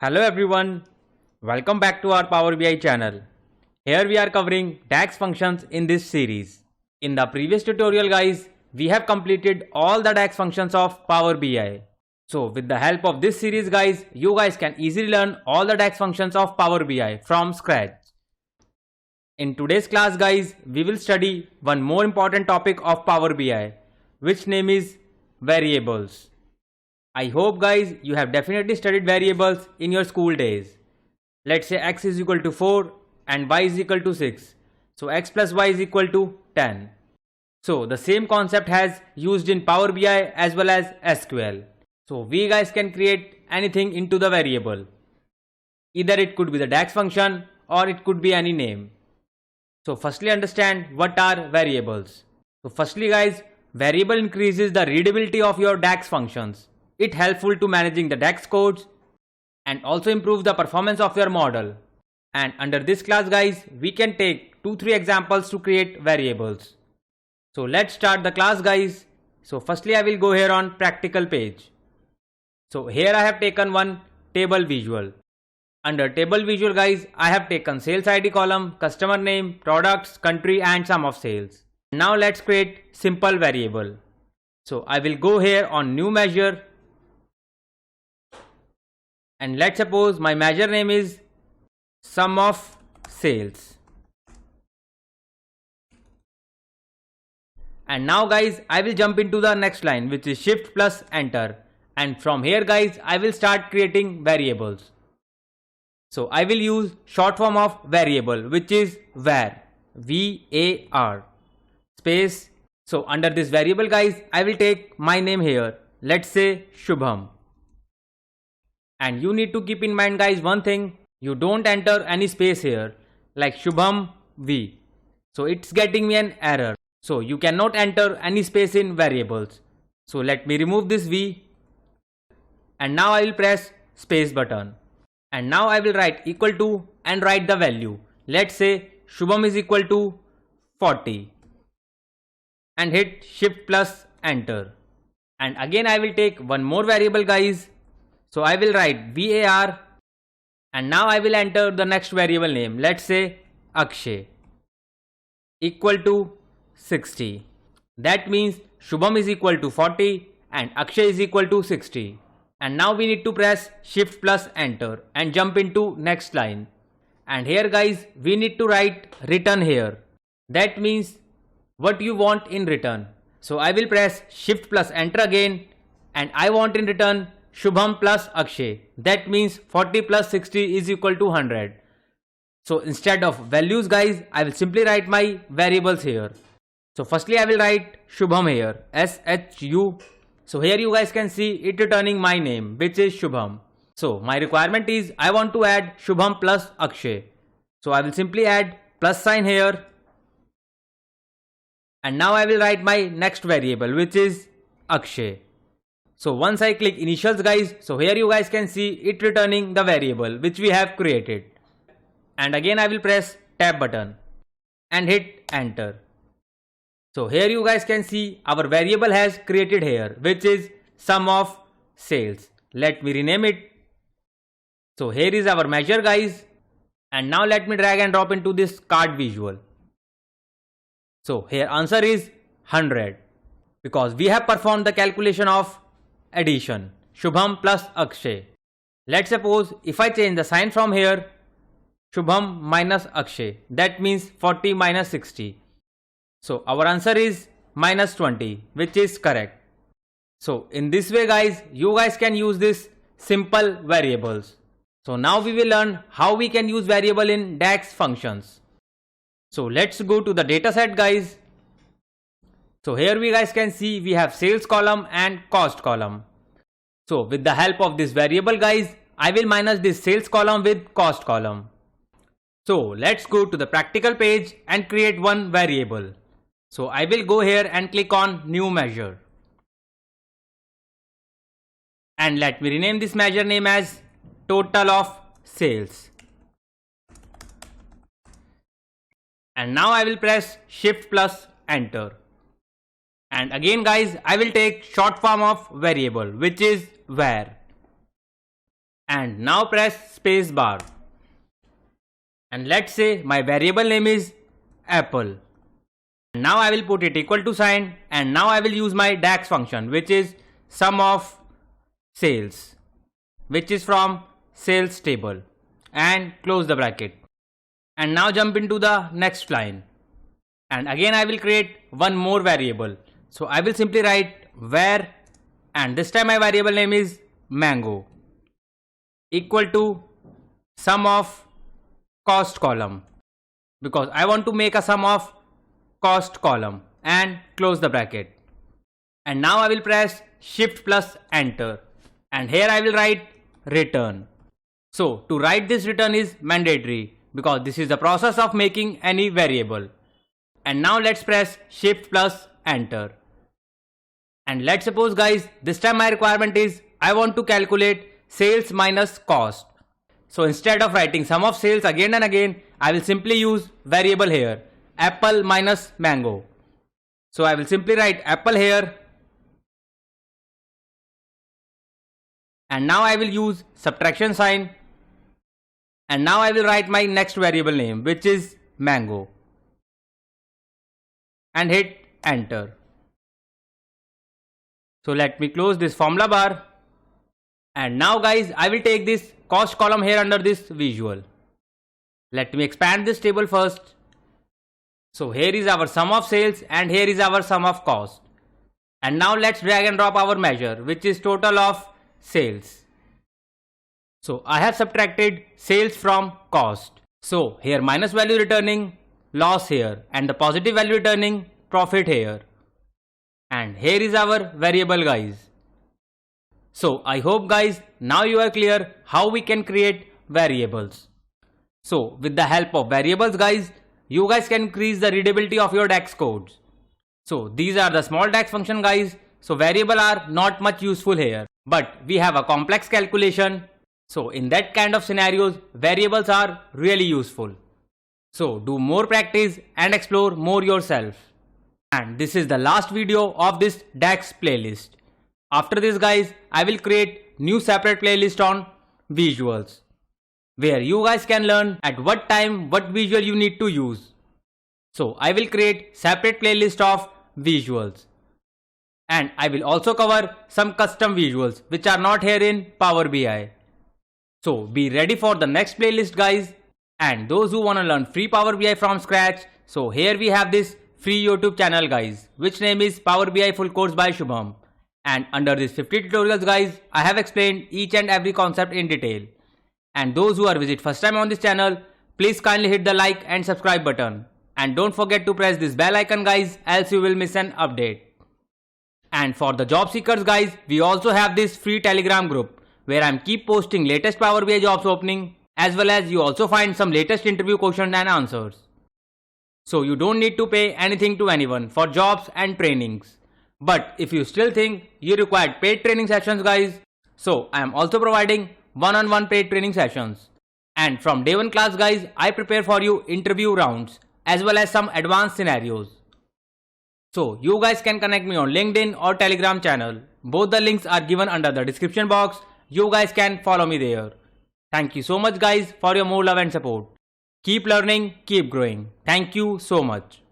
Hello everyone, welcome back to our Power BI channel. Here we are covering DAX functions in this series. In the previous tutorial guys, we have completed all the DAX functions of Power BI. So with the help of this series guys, you guys can easily learn all the DAX functions of Power BI from scratch. In today's class guys, we will study one more important topic of Power BI, which name is variables. I hope guys you have definitely studied variables in your school days. Let's say x is equal to 4 and y is equal to 6. So x plus y is equal to 10. So the same concept has used in Power BI as well as SQL. So we guys can create anything into the variable. Either it could be the DAX function or it could be any name. So firstly understand what are variables. So firstly guys, variable increases the readability of your DAX functions. It helpful to managing the DAX codes and also improve the performance of your model. And under this class guys, we can take 2-3 examples to create variables. So let's start the class guys. So firstly I will go here on practical page. So here I have taken one table visual. Under table visual guys, I have taken sales ID column, customer name, products, country and sum of sales. Now let's create simple variable. So I will go here on new measure. And let's suppose my measure name is sum of sales. And now guys, I will jump into the next line, which is shift plus enter. And from here guys, I will start creating variables. So I will use short form of variable, which is var, V-A-R, space. So under this variable guys, I will take my name here. Let's say Shubham. And you need to keep in mind guys one thing, you don't enter any space here like Shubham V. So it's getting me an error. So you cannot enter any space in variables. So let me remove this V. And now I will press space button. And now I will write equal to and write the value. Let's say Shubham is equal to 40. And hit shift plus enter. And again I will take one more variable guys. So I will write VAR and now I will enter the next variable name. Let's say Akshay equal to 60. That means Shubham is equal to 40 and Akshay is equal to 60. And now we need to press shift plus enter and jump into next line. And here guys, we need to write return here. That means what you want in return. So I will press shift plus enter again and I want in return Shubham plus Akshay. That means 40 plus 60 is equal to 100. So instead of values guys, I will simply write my variables here. So firstly I will write Shubham here, S-H-U. So here you guys can see it returning my name, which is Shubham. So my requirement is I want to add Shubham plus Akshay. So I will simply add plus sign here. And now I will write my next variable, which is Akshay. So once I click initials guys, so here you guys can see it returning the variable which we have created. And again I will press tab button and hit enter. So here you guys can see our variable has created here, which is sum of sales. Let me rename it. So here is our measure guys. And now let me drag and drop into this card visual. So here answer is 100 because we have performed the calculation of addition Shubham plus Akshay. Let's suppose if I change the sign from here Shubham minus Akshay, that means 40 minus 60. So our answer is minus 20, which is correct. So in this way guys, you guys can use this simple variables. So now we will learn how we can use variable in DAX functions. So let's go to the dataset guys. So here we guys can see we have sales column and cost column. So with the help of this variable guys, I will minus this sales column with cost column. So let's go to the practical page and create one variable. So I will go here and click on new measure. And let me rename this measure name as total of sales. And now I will press shift plus enter. And again guys, I will take short form of variable, which is var. and now press space bar. And let's say my variable name is apple. Now I will put it equal to sign, and now I will use my DAX function, which is sum of sales, which is from sales table, and close the bracket. And now jump into the next line, and again I will create one more variable. So I will simply write var, and this time my variable name is mango, equal to sum of cost column, because I want to make a sum of cost column, and close the bracket. And now I will press shift plus enter, and here I will write return. So to write this return is mandatory, because this is the process of making any variable. And now let's press shift plus enter. And let's suppose guys, this time my requirement is I want to calculate sales minus cost. So instead of writing sum of sales again and again, I will simply use variable here, apple minus mango. So I will simply write apple here, and now I will use subtraction sign, and now I will write my next variable name, which is mango, and hit enter. So let me close this formula bar, and now guys I will take this cost column here under this visual. Let me expand this table first. So here is our sum of sales, and here is our sum of cost. And now let's drag and drop our measure, which is total of sales. So I have subtracted sales from cost. So here minus value returning loss here, and the positive value returning profit here. And here is our variable guys. So I hope guys now you are clear how we can create variables. So with the help of variables guys, you guys can increase the readability of your DAX codes. So these are the small DAX function guys. So variable are not much useful here, but we have a complex calculation. So in that kind of scenarios, variables are really useful. So do more practice and explore more yourself. And this is the last video of this DAX playlist. After this guys, I will create new separate playlist on visuals, where you guys can learn at what time what visual you need to use. So I will create separate playlist of visuals, and I will also cover some custom visuals which are not here in Power BI. So be ready for the next playlist guys. And those who want to learn free Power BI from scratch, so here we have this free YouTube channel guys, which name is Power BI Full Course by Shubham. And under this 50 tutorials guys, I have explained each and every concept in detail. And those who are visit first time on this channel, please kindly hit the like and subscribe button. And don't forget to press this bell icon guys, else you will miss an update. And for the job seekers guys, we also have this free Telegram group, where I am keep posting latest Power BI jobs opening, as well as you also find some latest interview questions and answers. So you don't need to pay anything to anyone for jobs and trainings. But if you still think you require paid training sessions guys, so I am also providing one-on-one paid training sessions. And from day one class guys, I prepare for you interview rounds as well as some advanced scenarios. So you guys can connect me on LinkedIn or Telegram channel. Both the links are given under the description box. You guys can follow me there. Thank you so much guys for your more love and support. Keep learning, keep growing. Thank you so much.